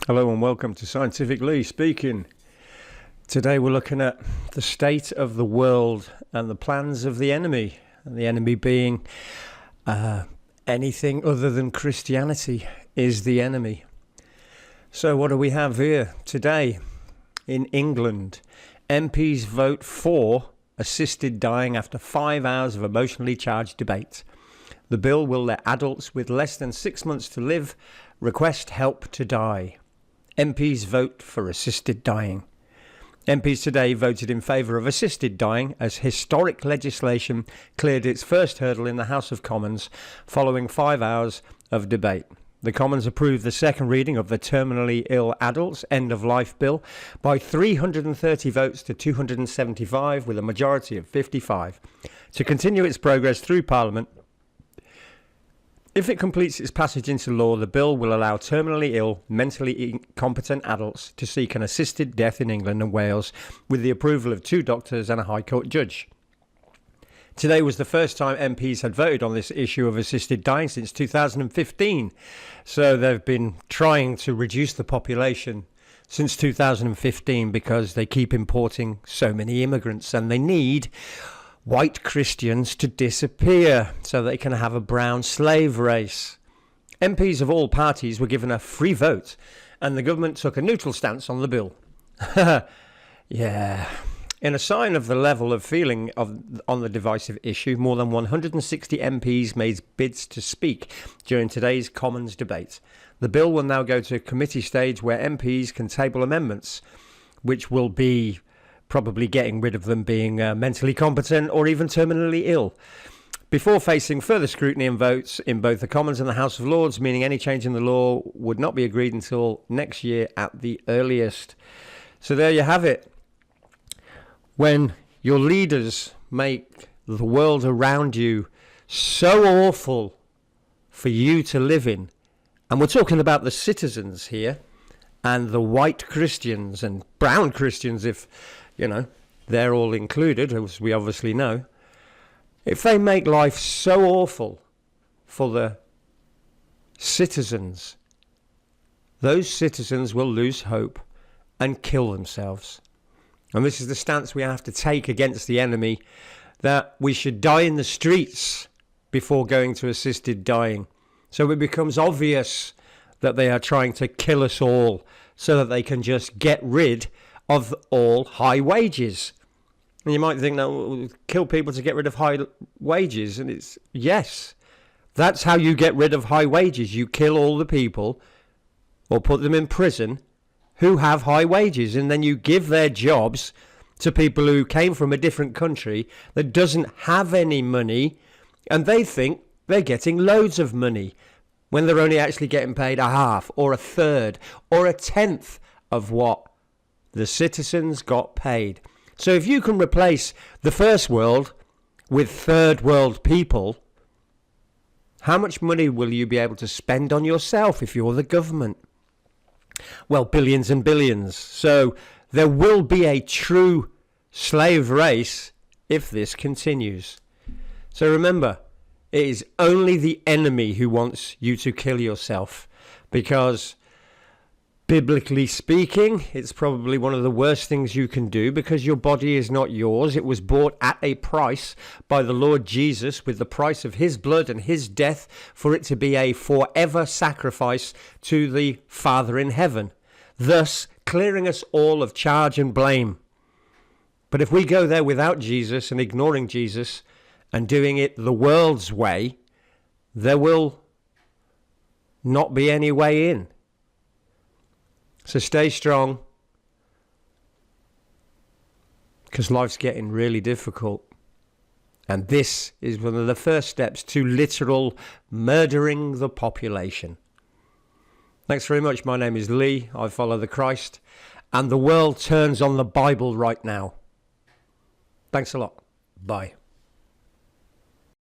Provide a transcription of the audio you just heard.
Hello and welcome to Scientific Lee speaking. Today we're looking at the state of the world and the plans of the enemy. And the enemy being anything other than Christianity is the enemy. So what do we have here today? In England, MPs vote for assisted dying after 5 hours of emotionally charged debate. The bill will let adults with less than 6 months to live request help to die. MPs vote for assisted dying. MPs today voted in favour of assisted dying as historic legislation cleared its first hurdle in the House of Commons following 5 hours of debate. The Commons approved the second reading of the Terminally Ill Adults End of Life Bill by 330 votes to 275 with a majority of 55 to continue its progress through Parliament. If it completes its passage into law, the bill will allow terminally ill, mentally incompetent adults to seek an assisted death in England and Wales with the approval of 2 doctors and a High Court judge. Today was the first time MPs had voted on this issue of assisted dying since 2015. So they've been trying to reduce the population since 2015 because they keep importing so many immigrants and they need white Christians to disappear so they can have a brown slave race. MPs of all parties were given a free vote and the government took a neutral stance on the bill. Yeah. In a sign of the level of feeling on the divisive issue, more than 160 MPs made bids to speak during today's Commons debate. The bill will now go to committee stage where MPs can table amendments, which will be probably getting rid of them being mentally competent or even terminally ill, before facing further scrutiny and votes in both the Commons and the House of Lords, meaning any change in the law would not be agreed until next year at the earliest. So there you have it. When your leaders make the world around you so awful for you to live in, and we're talking about the citizens here, and the white Christians and brown Christians, if they're all included, as we obviously know. If they make life so awful for the citizens, those citizens will lose hope and kill themselves. And this is the stance we have to take against the enemy, that we should die in the streets before going to assisted dying. So it becomes obvious that they are trying to kill us all so that they can just get rid of all high wages. And you might think, no, we'll kill people to get rid of high wages. And it's, yes, that's how you get rid of high wages. You kill all the people or put them in prison who have high wages. And then you give their jobs to people who came from a different country that doesn't have any money. And they think they're getting loads of money when they're only actually getting paid a half or a third or a tenth of what the citizens got paid. So if you can replace the first world with third world people, how much money will you be able to spend on yourself if you're the government? Well, billions and billions. So there will be a true slave race if this continues. So remember, it is only the enemy who wants you to kill yourself, because biblically speaking, it's probably one of the worst things you can do, because your body is not yours. It was bought at a price by the Lord Jesus with the price of his blood and his death for it to be a forever sacrifice to the Father in heaven, thus clearing us all of charge and blame. But if we go there without Jesus and ignoring Jesus and doing it the world's way, there will not be any way in. So stay strong, because life's getting really difficult. And this is one of the first steps to literal murdering the population. Thanks very much. My name is Lee. I follow the Christ. And the world turns on the Bible right now. Thanks a lot. Bye.